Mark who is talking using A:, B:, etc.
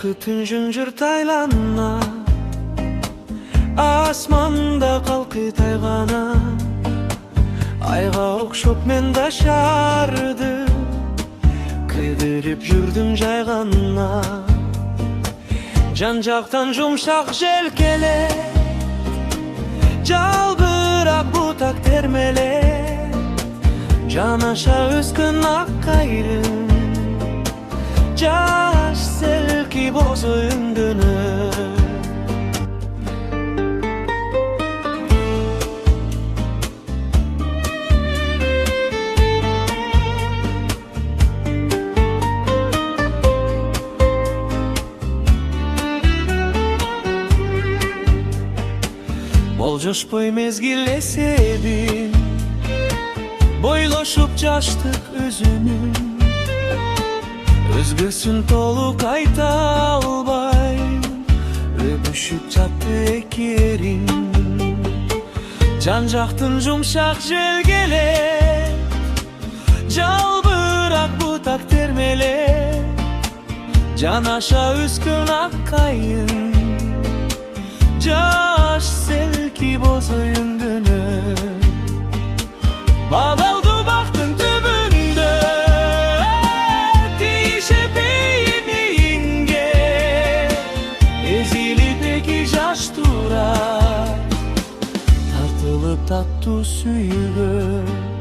A: Бақытын жүнжір тайлана, асманда қалқи тайғана, айға оқшоп мен да шарды, кідіріп жүрдім жайғана. Жан жақтан жұмшақ жел келе, жалбырап бұтақ термеле, жанаша өскін ақ қайрым, жаш селки боз өңдіні. Болжошпой мезгил эсебин, бойлошуп жаштык өзүнүн, өзгөсүн толук айта албай, өбүшүп жатты эки эрин. Жан жактын жумшак жел келе, жалбырак бутак термеле, жанаша өскөн ак кайын, жаш селки боз өңдүнө. Bağlandı baktın tübünde, değişip eğimeyinge, ezilip eki jaş durar, tartılıp tatlı süyülür.